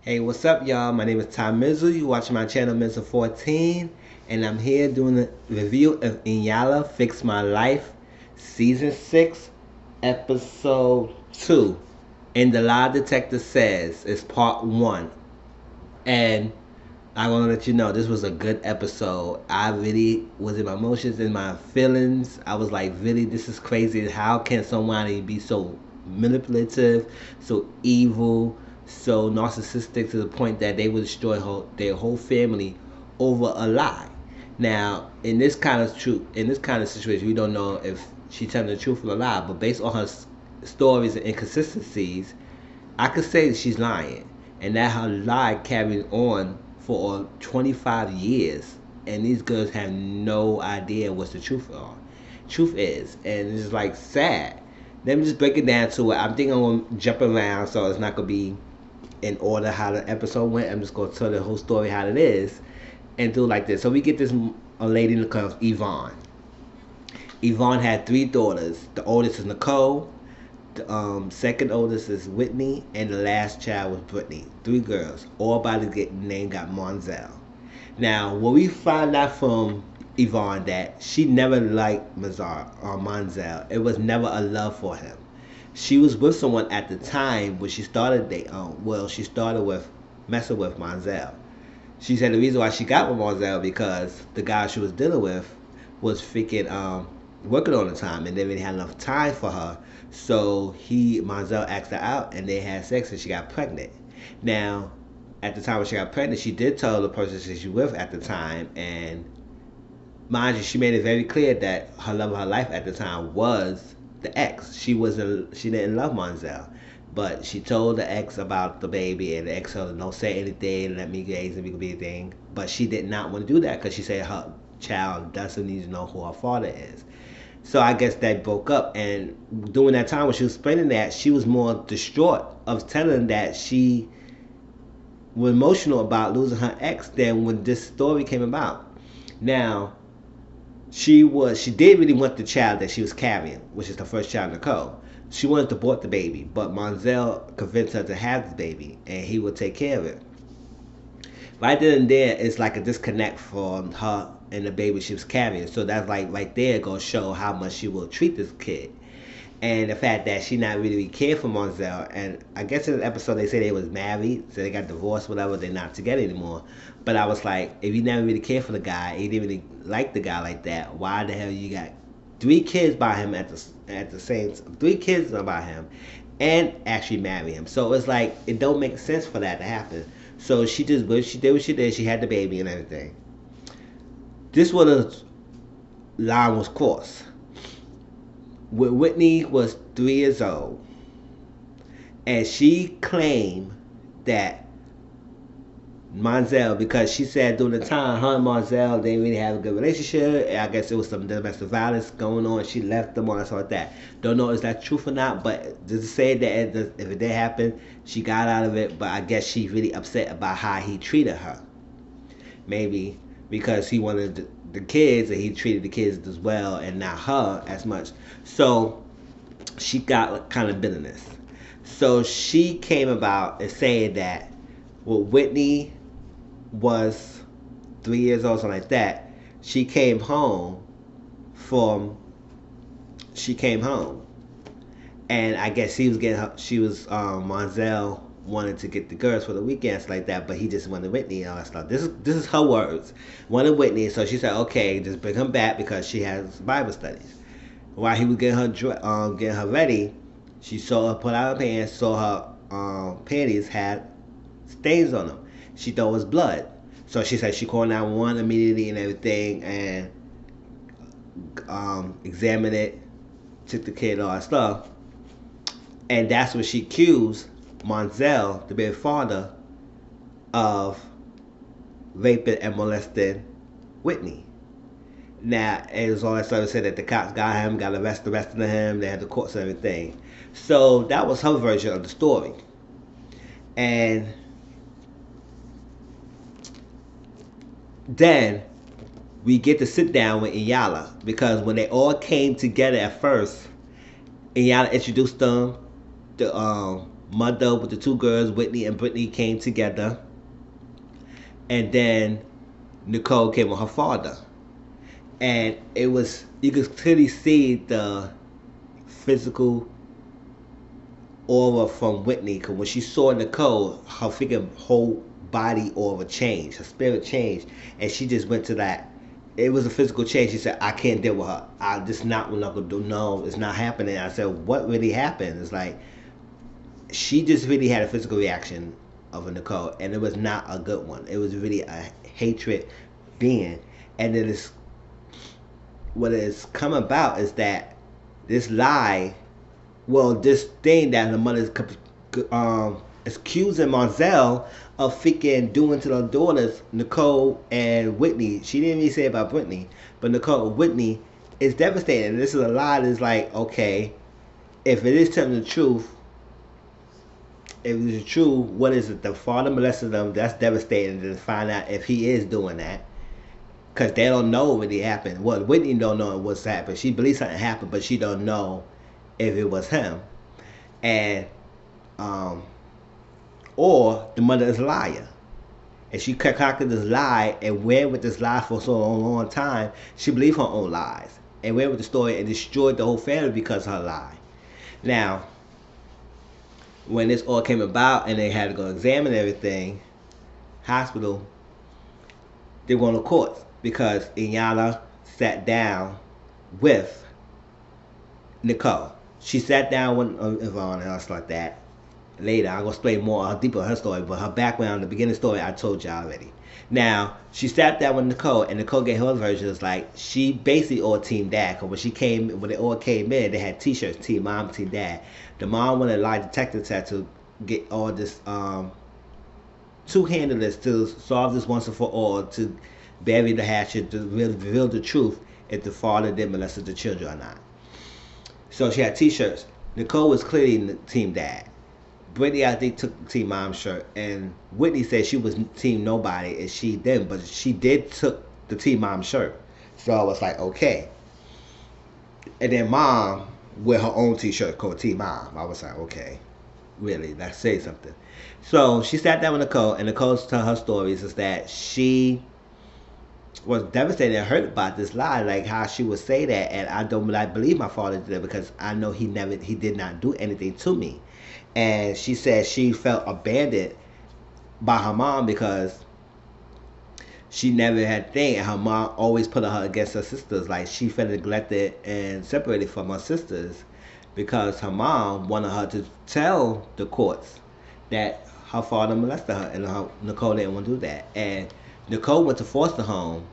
Hey, what's up, y'all? My name is Tom Mizzle. You watching my channel, Mizzle 14, and I'm here doing a review of Iyanla Fix My Life, Season 6, Episode 2. And the Lie Detector says it's Part 1. And I want to let you know this was a good episode. I really was in my emotions and my feelings. I was like, really, this is crazy. How can somebody be so manipulative, so evil, so narcissistic to the point that they would destroy their whole family over a lie? Now, in this kind of situation, we don't know if she's telling the truth or a lie. But based on her stories and inconsistencies, I could say that she's lying, and that her lie carried on for 25 years, and these girls have no idea what the truth is, and it's like sad. Let me just break it down to it. I'm thinking I'm gonna jump around, so it's not gonna be in order how the episode went. I'm just gonna tell the whole story how it is, and do it like this. So we get this a lady in the club, Yvonne. Yvonne had three daughters. The oldest is Nicole. The second oldest is Whitney, and the last child was Brittany. Three girls, all by the name got Monzel. Now, what we find out from Yvonne that she never liked Monzel. It was never a love for him. She was with someone at the time when she started she started with messing with Monzel. She said the reason why she got with Monzel because the guy she was dealing with was freaking working all the time and didn't really have enough time for her. So Monzel asked her out and they had sex and she got pregnant. Now, at the time when she got pregnant, she did tell the person she was with at the time, and mind you, she made it very clear that her love of her life at the time was the ex. She didn't love Monzel, but she told the ex about the baby, and the ex told her don't say anything, let me gaze and we could be a thing. But she did not want to do that because she said her child doesn't need to know who her father is. So I guess that broke up, and during that time when she was explaining that, she was more distraught of telling that she was emotional about losing her ex than when this story came about. Now, she did really want the child that she was carrying, which is the first child, Nicole. She wanted to abort the baby, but Monzel convinced her to have the baby, and he would take care of it. Right then and there, it's like a disconnect from her and the baby she was carrying. So that's like right there gonna show how much she will treat this kid. And the fact that she not really care for Monzel. And I guess in the episode they say they was married, so they got divorced, whatever, they're not together anymore. But I was like, if you never really care for the guy, you didn't really like the guy like that, why the hell you got three kids by him at the same 3 kids by him and actually marry him? So it's like it don't make sense for that to happen. So she did what she did, she had the baby and everything. This was the line was crossed. When Whitney was 3 years old, and she claimed that Monzel, because she said during the time her and Monzel didn't really have a good relationship, and I guess it was some domestic violence going on, she left them or something like that. Don't know if that's truth or not, but just say that if it did happen, she got out of it, but I guess she's really upset about how he treated her. Maybe because he wanted the kids and he treated the kids as well and not her as much. So she got kind of bitterness. So she came about and saying that when Whitney was 3 years old, something like that, she came home from she came home, and I guess Monzel wanted to get the girls for the weekends like that, but he just wanted Whitney and all that stuff. This is her words. Wanted Whitney, so she said, okay, just bring him back because she has Bible studies. While he was getting her ready, she saw her pull out her pants, saw her panties had stains on them. She thought it was blood, so she said she called 911 immediately and everything, and examined it, took the kid, all that stuff. And that's when she accused Monzel, the baby father, of raping and molesting Whitney. Now, it was all that stuff said that the cops got him, got arrested him, they had the courts and everything. So that was her version of the story. And then we get to sit down with Iyanla, because when they all came together at first, Iyanla introduced them to mother with the two girls, Whitney and Brittany, came together, and then Nicole came with her father. And it was, you could clearly see the physical aura from Whitney, because when she saw Nicole, her freaking whole body aura changed, her spirit changed, and she just went to that. It was a physical change. She said, "I can't deal with her. I just not what I'm gonna do. No, it's not happening." I said, "What really happened?" It's like she just really had a physical reaction of a Nicole, and it was not a good one. It was really a hatred being, and it is what has come about is that this lie, well, this thing that the mother is accusing Marzel of freaking doing to the daughters, Nicole and Whitney. She didn't really say about Brittany, but Nicole and Whitney is devastating. This is a lie that's like, okay, if it is telling the truth, if it's true, what is it? The father molested them. That's devastating to find out if he is doing that, because they don't know what really happened. Well, Whitney don't know what's happened. She believes something happened, but she don't know if it was him, and or the mother is a liar, and she concocted this lie and went with this lie for so long time. She believed her own lies and went with the story and destroyed the whole family because of her lie. Now, when this all came about and they had to go examine everything, hospital, they were going to court because Iyanla sat down with Nicole. She sat down with Yvonne and stuff like that. Later, I'm going to explain more deeper her story, but her background, the beginning story, I told you already. Now, she sat down with Nicole, and Nicole gave her version. It's like, she basically all Team Dad, because when they all came in, they had t-shirts, Team Mom, Team Dad. The mom wanted a lie detector test to get all this, to handle this, to solve this once and for all, to bury the hatchet, to reveal the truth if the father did molest the children or not. So she had t-shirts. Nicole was clearly Team Dad. Brittany, I think, took Team Mom shirt, and Whitney said she was Team Nobody, and she didn't, but she did took the Team Mom shirt. So I was like, okay. And then Mom with her own t-shirt called Team Mom. I was like, okay, really, that says something. So she sat down with Nicole, and Nicole's telling her stories is that she was devastated and hurt about this lie, like how she would say that, and I don't believe my father did it because I know he did not do anything to me. And she said she felt abandoned by her mom because she never had a thing, and her mom always put her against her sisters. Like, she felt neglected and separated from her sisters because her mom wanted her to tell the courts that her father molested her, and Nicole didn't want to do that. And Nicole went to foster home,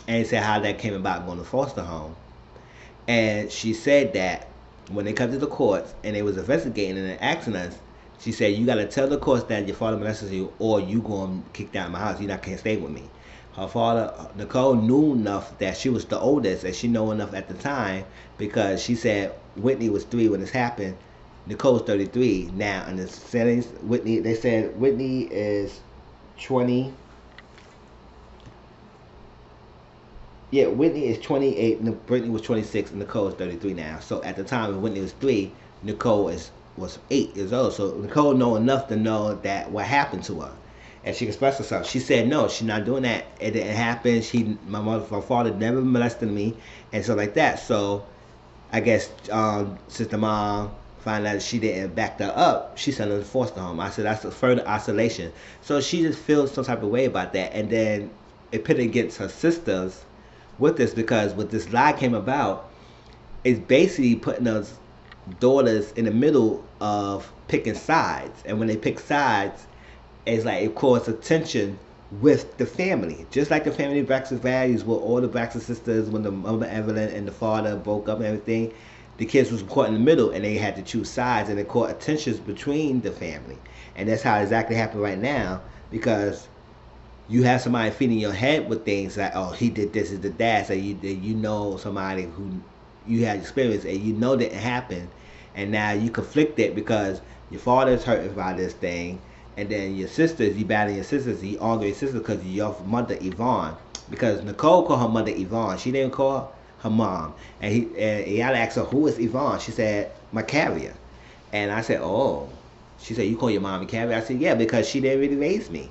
and said how that came about going to foster home. And she said that when they come to the courts and they was investigating and asking us, she said, you got to tell the courts that your father molested you, or you going to kick out of my house. You not can't stay with me. Her father, Nicole, knew enough that she was the oldest, and she knew enough at the time because she said Whitney was 3 when this happened. Nicole's 33 now, and the settings, Whitney, they said Whitney is 20. Yeah, Whitney is 28, Brittany was 26, and Nicole is 33 now. So at the time when Whitney was 3, Nicole was 8 years old. So Nicole know enough to know that what happened to her. And she expressed herself. She said, no, she's not doing that. It didn't happen. My father never molested me, and so like that. So I guess since mom found out she didn't back that up, she sent her to foster home. I said, that's a further isolation. So she just feels some type of way about that. And then it put against her sisters with this, because what this lie came about is basically putting those daughters in the middle of picking sides, and when they pick sides, it's like it causes tension with the family, just like the family Braxton values with all the Braxton sisters. When the mother Evelyn and the father broke up and everything, the kids was caught in the middle and they had to choose sides, and it caused tensions between the family. And that's how exactly happened right now, because you have somebody feeding your head with things like, oh, he did this, he did that. So you know somebody who you had experience and you know that it happened, and now you conflicted because your father's hurting by this thing, and then your sisters, you battle your sisters, you argue your sisters because your mother Yvonne. Because Nicole called her mother Yvonne, she didn't call her mom. And Iyanla asked her, who is Yvonne? She said, my carrier. And I said, oh. She said, you call your mommy Carrie? I said, yeah, because she didn't really raise me.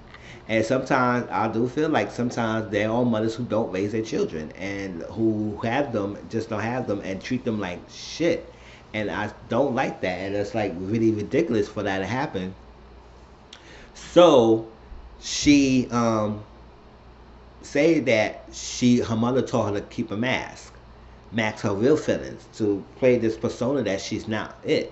And sometimes I do feel like sometimes there are mothers who don't raise their children and who have them, just don't have them and treat them like shit. And I don't like that. And it's like really ridiculous for that to happen. So she say that her mother told her to keep a mask her real feelings, to play this persona that she's not it.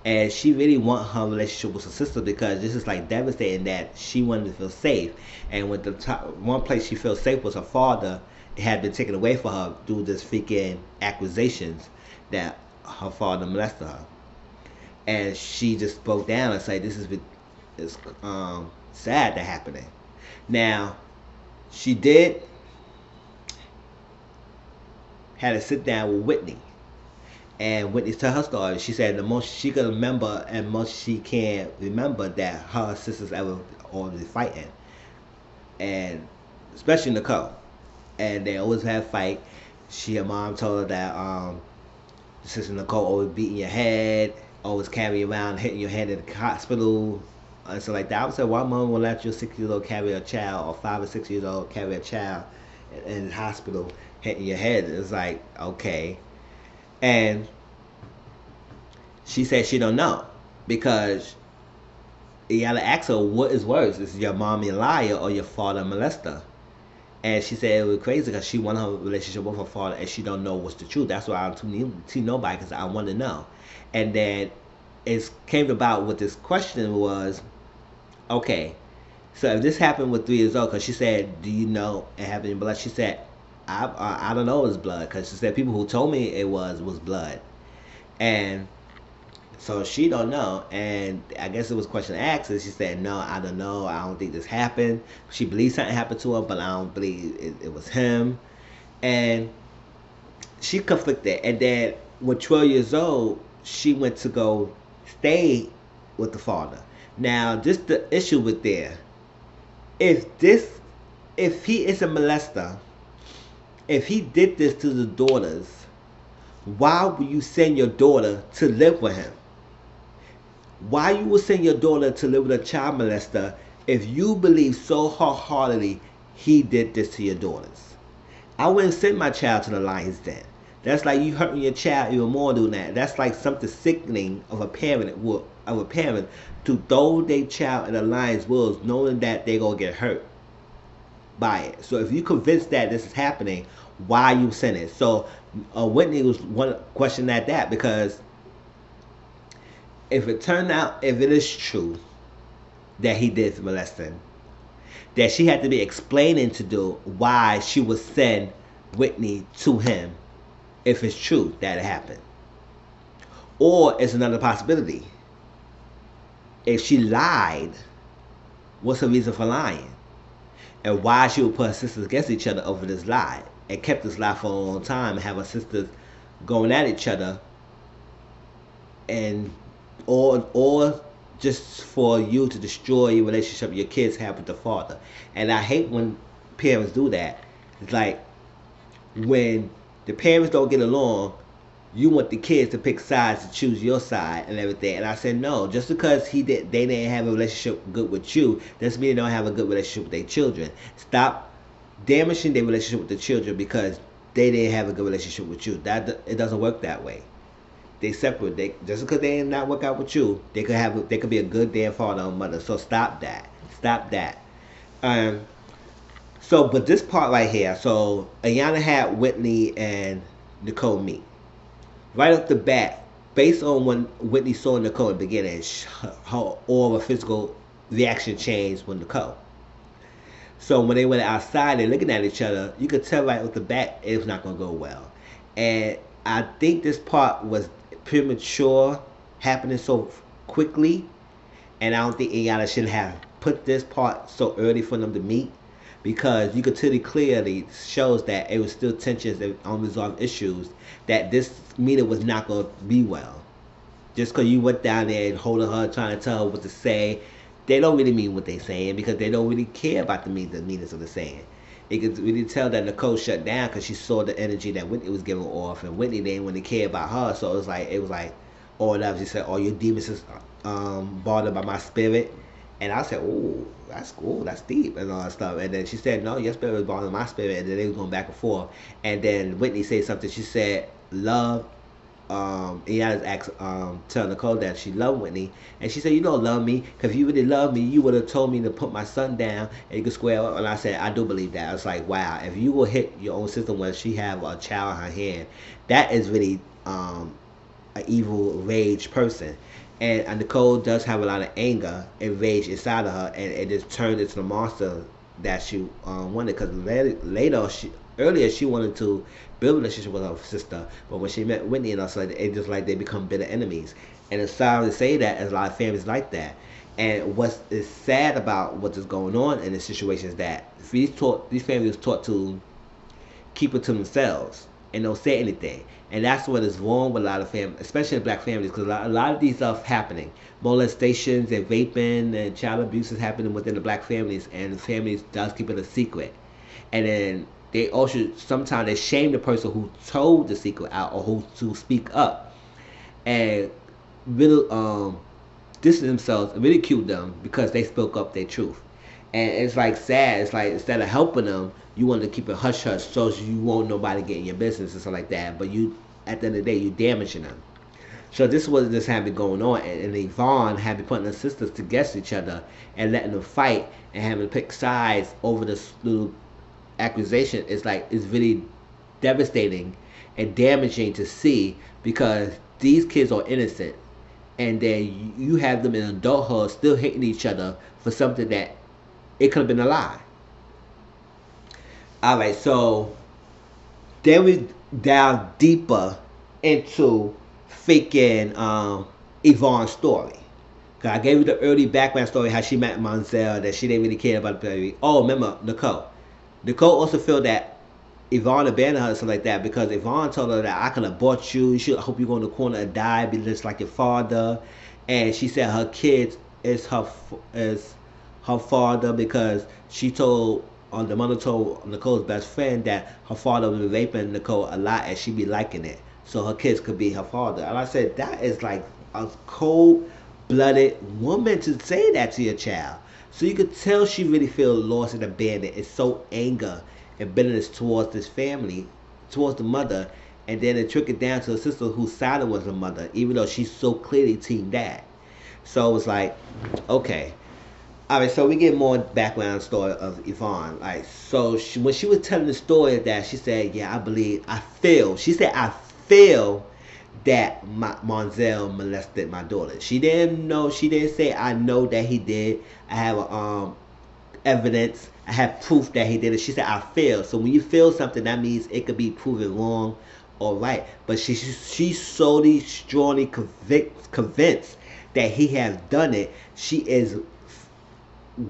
And she really want her relationship with her sister because this is like devastating that she wanted to feel safe. And with the one place she feels safe was her father, it had been taken away from her due to this freaking accusations that her father molested her. And she just broke down and said, "This is sad that happening." Now, she did had to sit down with Whitney. And Whitney tell her story. She said the most she can remember and most she can remember that her sisters ever always fighting. And especially Nicole. And they always had a fight. Her mom told her that sister Nicole always beating your head, always carry you around, hitting your head in the hospital, and so like that. I would say, why mom will let your 6-year-old carry a child, or 5 or 6 years old carry a child in the hospital, hitting your head? It's like, okay. And she said she don't know because Iyanla asked her, what is worse? Is your mommy a liar or your father a molester? And she said it was crazy because she wanted her relationship with her father and she don't know what's the truth. That's why I don't see nobody because I want to know. And then it came about with this question was, okay, so if this happened with 3 years old, because she said, do you know it happened in blood? She said, I don't know it was blood because she said people who told me it was blood. And so she don't know, and I guess it was a question asked, and she said, no, I don't know, I don't think this happened. She believes something happened to her, but I don't believe it was him. And she conflicted, and then when 12 years old, she went to go stay with the father. Now, just the issue with there, if he is a molester, if he did this to the daughters, why would you send your daughter to live with him? Why you would send your daughter to live with a child molester if you believe so wholeheartedly he did this to your daughters? I wouldn't send my child to the lion's den. That's like you hurting your child even more doing that. That's like something sickening of a parent to throw their child in the lion's wolves knowing that they're gonna get hurt by it. So if you convinced that this is happening, why you send it? So Whitney was one question at that because if it is true that he did molesting, that she had to be explaining to do why she would send Whitney to him if it's true that it happened. Or it's another possibility. If she lied, what's her reason for lying? And why she would put her sisters against each other over this lie and kept this lie for a long time and have her sisters going at each other and or just for you to destroy your relationship your kids have with the father. And I hate when parents do that. It's like when the parents don't get along, you want the kids to pick sides, to choose your side and everything. And I said no, just because they didn't have a relationship good with you doesn't mean they don't have a good relationship with their children. Stop damaging their relationship with the children because they didn't have a good relationship with you. It doesn't work that way. They separate. Just because they did not work out with you, they could be a good damn father or mother. So stop that. Stop that. But this part right here. So Iyanla had Whitney and Nicole meet. Right off the bat, based on when Whitney saw Nicole in the beginning, her physical reaction changed with Nicole. So when they went outside and looking at each other, you could tell right off the bat it was not going to go well. And I think this part was premature, happening so quickly, and I don't think Iyanla should have put this part so early for them to meet, because you could clearly shows that it was still tensions and unresolved issues, that this meeting was not going to be well. Just because you went down there and holding her, trying to tell her what to say, they don't really mean what they're saying because they don't really care about the meanings of the saying. You could really tell that Nicole shut down because she saw the energy that Whitney was giving off, and Whitney didn't really care about her. So it was like, or whatever. She said, "Oh, your demons is bothered by my spirit." And I said, "Oh, that's cool. That's deep and all that stuff." And then she said, "No, your spirit is bothering my spirit." And then they was going back and forth. And then Whitney said something. She said, "Love." Iyanla's asked, tell Nicole that she loved Whitney, and she said, "You don't love me, because if you really love me, you would have told me to put my son down and you could square up." And I said, "I do believe that." I was like, "Wow, if you will hit your own sister when she have a child in her hand, that is really an evil, rage person." And Nicole does have a lot of anger and rage inside of her, and it just turned into the monster that she wanted. Because later, earlier she wanted to build a relationship with her sister, but when she met Whitney and us, like, it just like they become bitter enemies. And it's sorry to say that, as a lot of families like that. And what is sad about what is going on in this situation is that these families taught to keep it to themselves and don't say anything. And that's what is wrong with a lot of families, especially black families, because a lot of these stuff happening. Molestations and raping and child abuse is happening within the black families, and the families does keep it a secret. And then they also sometimes they shame the person who told the secret out or who to speak up, and really distance themselves, ridicule them because they spoke up their truth. And it's like sad. It's like instead of helping them, you want to keep it hush hush so you won't nobody get in your business and stuff like that. But you, at the end of the day, you damaging them. So this was just had been going on, and Yvonne had been putting her sisters against each other and letting them fight and having to pick sides over this little accusation. It's like it's really devastating and damaging to see, because these kids are innocent, and then you have them in adulthood still hating each other for something that it could have been a lie. All right, so then we dive deeper into faking Yvonne's story. Cause I gave you the early background story how she met Monzel, that she didn't really care about the baby. Oh, remember Nicole. Nicole also felt that Yvonne abandoned her and stuff like that, because Yvonne told her that I could have bought you. You should hope you go in the corner and die, be just like your father. And she said her kids is her father, because she told the mother told Nicole's best friend that her father was raping Nicole a lot and she be liking it, so her kids could be her father. And I said, that is like a cold-blooded woman to say that to your child. So you could tell she really feels lost and abandoned. It's so anger and bitterness towards this family, towards the mother, and then it trickled down to her sister who sided with her mother, even though she's so clearly team dad. So it was like, okay. All right, so we get more background story of Yvonne. Like, so when she was telling the story, that she said, "Yeah, I feel." She said, "I feel that Monzel molested my daughter." She didn't know. She didn't say, "I know that he did. I have evidence. I have proof that he did it." She said, "I feel." So when you feel something, that means it could be proven wrong or right. But she's solely, strongly convinced that he has done it. She is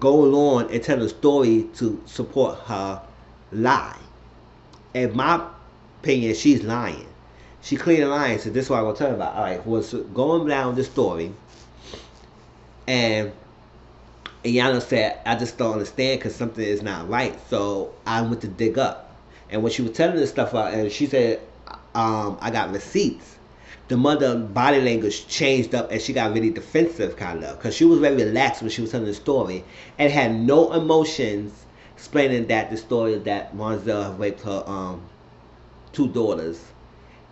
going on and telling a story to support her lie. In my opinion, she's lying. She clearly lying. So this is what I'm gonna tell you about. All right, was going down this story, and Iyanla said, "I just don't understand because something is not right." So I went to dig up, and when she was telling this stuff out, and she said, "I got receipts." The mother body language changed up, and she got really defensive, kind of, because she was very relaxed when she was telling the story and had no emotions, explaining that the story that Monzel raped her two daughters,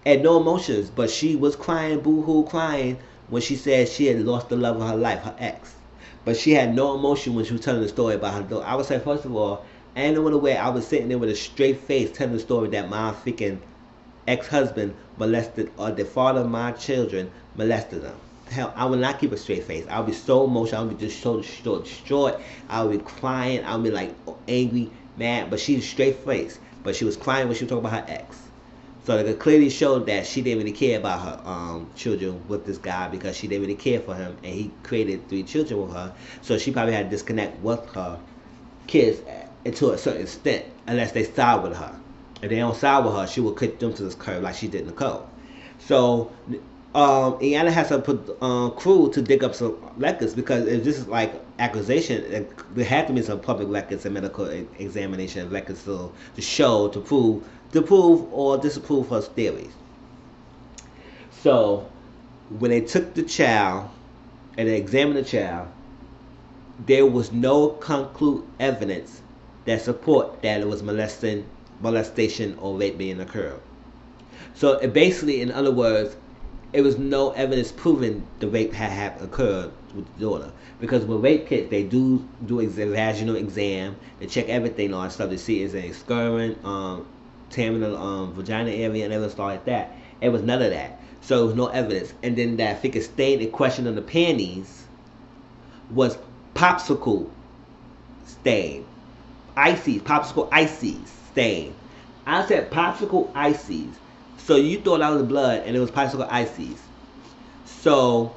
and no emotions, but she was crying, boo-hoo, crying when she said she had lost the love of her life, her ex. But she had no emotion when she was telling the story about her daughter. I would say, first of all, ain't no way I was sitting there with a straight face telling the story that my freaking ex-husband molested, or the father of my children molested them. Hell, I would not keep a straight face. I would be so emotional. I would be just so distraught. I would be crying. I would be like angry, mad. But she's straight face. But she was crying when she was talking about her ex. So it clearly showed that she didn't really care about her children with this guy, because she didn't really care for him, and he created 3 children with her. So she probably had to disconnect with her kids to a certain extent, unless they side with her. If they don't side with her, she will cut them to this curve like she did Nicole. So Iyanla has to put crew to dig up some records, because if this is like accusation, there had to be some public records and medical examination records to show, to prove or disapprove her theories. So when they took the child and they examined the child, there was no concrete evidence that support that it was molestation or rape being occurred. So it basically, in other words, it was no evidence proving the rape had occurred with the daughter. Because with rape kits, they do a vaginal exam, they check everything on stuff to see is an excursion, tearing the vagina area and everything stuff like that. It was none of that. So there was no evidence. And then that figure stain in question on the panties was popsicle stain. Ices, popsicle ices stain. I said popsicle ices. So you thought that was blood and it was popsicle ices. So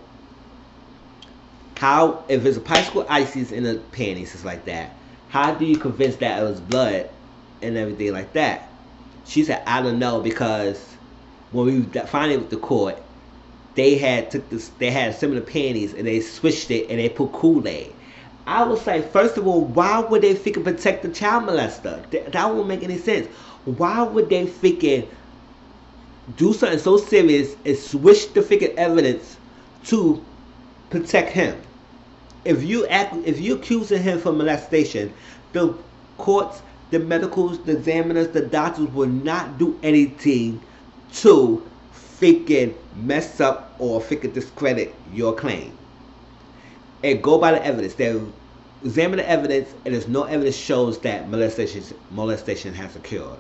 how, if it's a popsicle ices in the panties, it's like that, how do you convince that it was blood and everything like that? She said, I don't know, because when we finally with the court, they had similar panties and they switched it and they put Kool-Aid. I was like, first of all, why would they freaking protect the child molester? That won't make any sense. Why would they freaking do something so serious and switch the freaking evidence to protect him? If you accusing him for molestation, the courts, the medicals, the examiners, the doctors will not do anything to freaking mess up or freaking discredit your claim. And go by the evidence. They examine the evidence, and there's no evidence shows that molestation has occurred.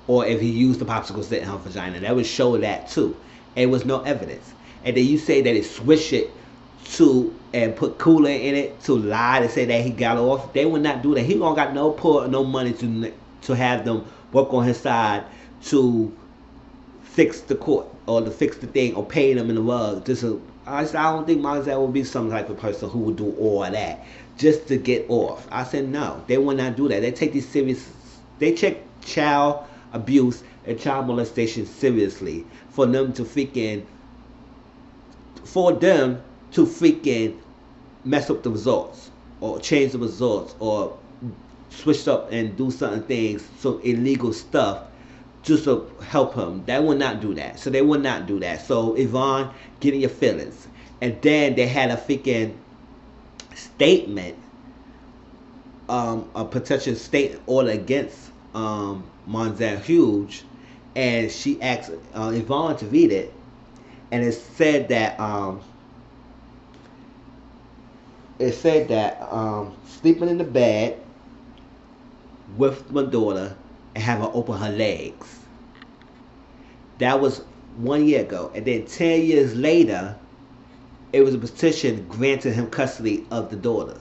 Or if he used the popsicle stick in her vagina, that would show that too. And there was no evidence. And then you say that he switched it to and put Kool-Aid in it to lie to say that he got off. They would not do that. He don't got no pull, no money to have them work on his side to fix the court or to fix the thing or pay them in the rug. I don't think Marzel would be some type of person who would do all of that just to get off. I said no, they will not do that. They take these serious. They check child abuse and child molestation seriously for them to freaking mess up the results or change the results or switch up and do certain things, some illegal stuff, just to help him. They will not do that. So they will not do that. So Yvonne, get in your feelings. And then they had a freaking statement, a potential state order against Monzel Hughes, and she asked Yvonne to read it, and it said that sleeping in the bed with my daughter and have her open her legs. That was 1 year ago. And then 10 years later, it was a petition granting him custody of the daughters,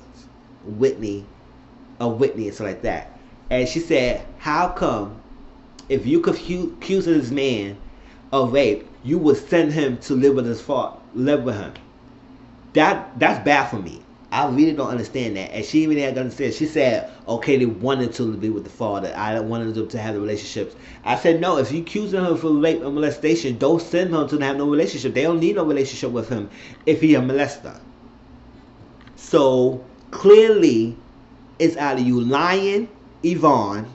Whitney and stuff like that. And she said, how come if you accuse this man of rape, you would send him to live with him? That's bad for me. I really don't understand that. And she even had to understand. She said, okay, they wanted to be with the father. I wanted them to have the relationships. I said, no, if you accusing him for rape and molestation, don't send him to have no relationship. They don't need no relationship with him if he a molester. So clearly, it's either you lying, Yvonne,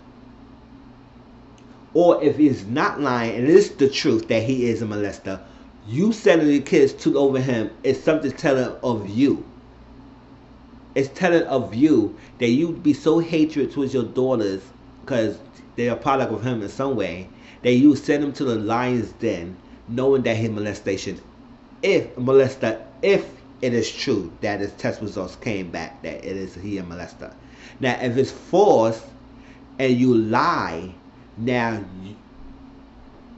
or if he's not lying and it is the truth that he is a molester, you sending the kids to over him is something telling of you. It's telling of you that you be so hatred towards your daughters because they're a product of him in some way, that you send them to the lion's den knowing that his molestation, if it is true that his test results came back that it is he a molester. Now if it's false and you lie, now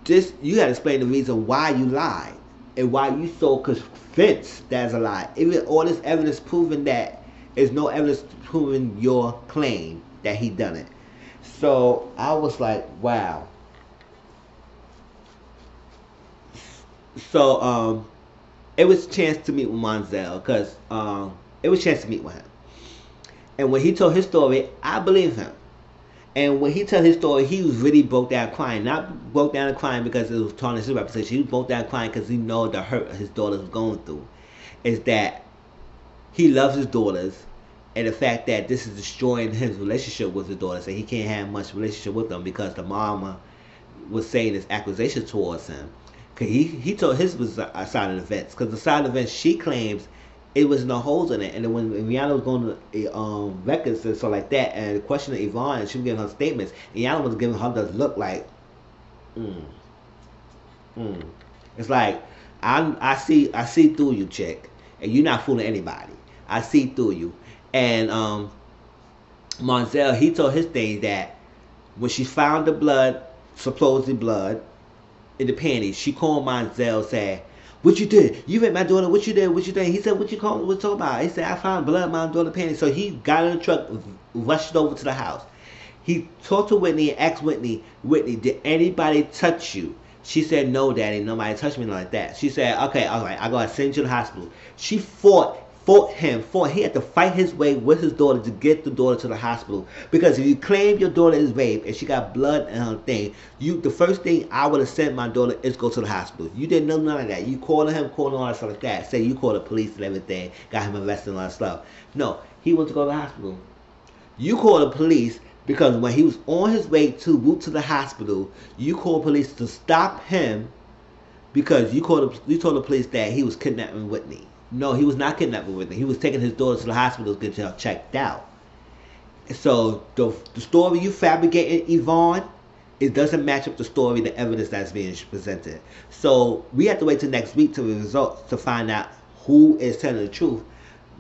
you gotta explain the reason why you lied and why you so convinced that's a lie. Even all this evidence proving that, there's no evidence proving your claim that he done it. So I was like, wow. So it was a chance to meet with Monzel, because it was a chance to meet with him. And when he told his story, I believe him. And when he told his story, he was really broke down crying. Not broke down crying because it was tarnished his reputation. He was broke down crying because he know the hurt his daughter was going through. Is that he loves his daughters, and the fact that this is destroying his relationship with his daughters, and he can't have much relationship with them because the mama was saying this accusation towards him. Cause he told his was a side of the events. Cause the side of the events she claims it was no holes in it. And then when Iyanla was going to records and stuff like that, and questioning Yvonne, and she was giving her statements, Iyanla was giving her the look like, mm, mm. It's like I see through you, chick, and you're not fooling anybody. I see through you. And Monzel, he told his thing that when she found the blood, supposedly blood, in the panties, she called Monzel, said, "What you did? You raped my daughter. What you did? What you did?" He said, "What you call? What you talking about?" He said, "I found blood in my daughter's panties." So he got in the truck, rushed over to the house. He talked to Whitney and asked Whitney, "Did anybody touch you?" She said, "No, Daddy, nobody touched me like that." She said, "Okay, all right, I gotta send you to the hospital." She fought. He had to fight his way with his daughter to get the daughter to the hospital. Because if you claim your daughter is raped and she got blood in her thing, the first thing I would have sent my daughter is go to the hospital. You didn't know none of that. You calling all that stuff like that. Say you called the police and everything, got him arrested and all that stuff. No, he went to go to the hospital. You called the police because when he was on his way to the hospital, you called police to stop him because you told the police that he was kidnapping Whitney. No, he was not kidnapping Whitney. He was taking his daughter to the hospital to get her checked out. So the story you fabricated, Yvonne, it doesn't match up the story, the evidence that's being presented. So we have to wait till next week to the results to find out who is telling the truth,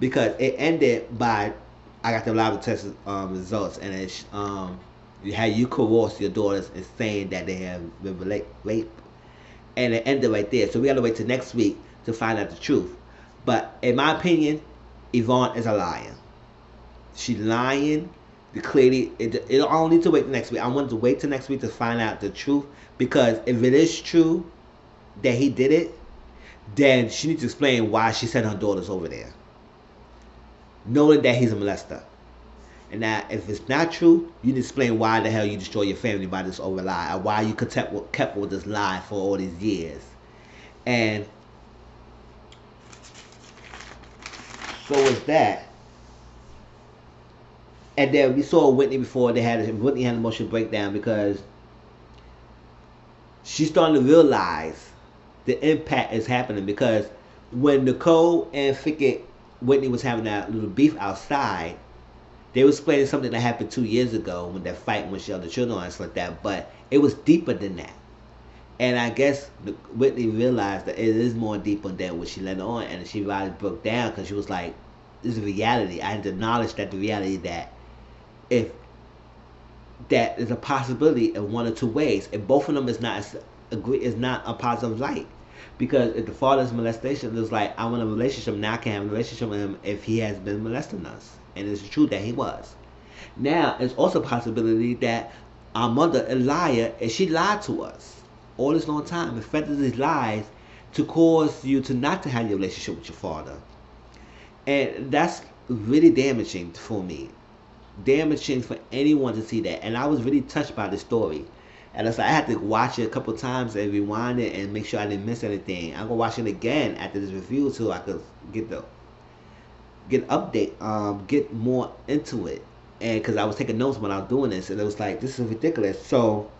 because it ended by I got the lab test results, and it's how you coerce your daughters in saying that they have been raped, and it ended right there. So we got to wait till next week to find out the truth. But in my opinion, Yvonne is a liar. She's lying. Clearly, I don't need to wait till next week. I want to wait till next week to find out the truth, because if it is true that he did it, then she needs to explain why she sent her daughters over there, knowing that he's a molester. And that if it's not true, you need to explain why the hell you destroy your family by this over lie, or why you kept with this lie for all these years. And so is that. And then we saw Whitney before. Whitney had an emotional breakdown because she's starting to realize the impact is happening. Because when Nicole and Whitney was having that little beef outside, they were explaining something that happened 2 years ago when that fight when she held the children and stuff like that. But it was deeper than that. And I guess Whitney realized that it is more deeper than what she let on, and she really broke down because she was like, "This is reality." I had to acknowledge that the reality that if that is a possibility in one or two ways, and both of them is not a positive light. Because if the father's molestation is like, I want a relationship, now I can't have a relationship with him if he has been molesting us. And it's true that he was. Now, it's also a possibility that our mother, a liar, and she lied to us all this long time, and fed these lies to cause you to not to have your relationship with your father. And that's really damaging for me. Damaging for anyone to see that. And I was really touched by the story. And I had to watch it a couple times and rewind it and make sure I didn't miss anything. I'm gonna watch it again after this review so I could get update, get more into it. And because I was taking notes when I was doing this, and it was like, this is ridiculous. So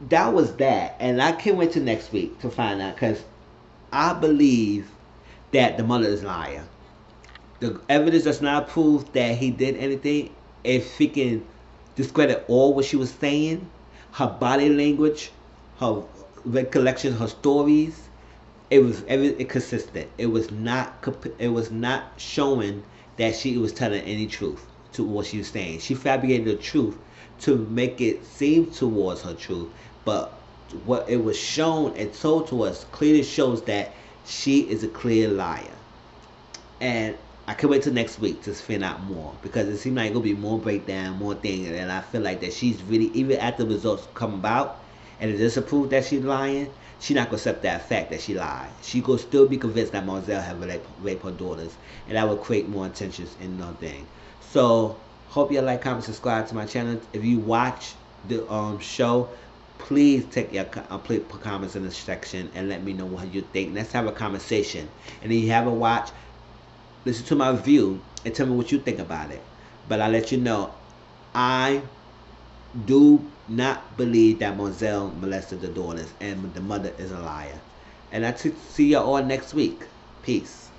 that was that, and I can't wait till next week to find out, because I believe that the mother is a liar. The evidence does not prove that he did anything. If he can discredit all what she was saying, her body language, her recollections, her stories, it was consistent. It was not showing that she was telling any truth to what she was saying. She fabricated the truth to make it seem towards her truth, but what it was shown and told to us clearly shows that she is a clear liar. And I can't wait till next week to find out more, because it seems like it's going to be more breakdown, more things, and I feel like that she's really, even after the results come about, and it doesn't prove that she's lying, she's not going to accept that fact that she lied. She going to still be convinced that Marzel have raped her daughters, and that will create more tensions in the thing. So, hope you like, comment, subscribe to my channel. If you watch the show, please take your comments in the section and let me know what you think. Let's have a conversation. And if you haven't watched, listen to my review and tell me what you think about it. But I let you know, I do not believe that Moselle molested the daughters and the mother is a liar. And I see you all next week. Peace.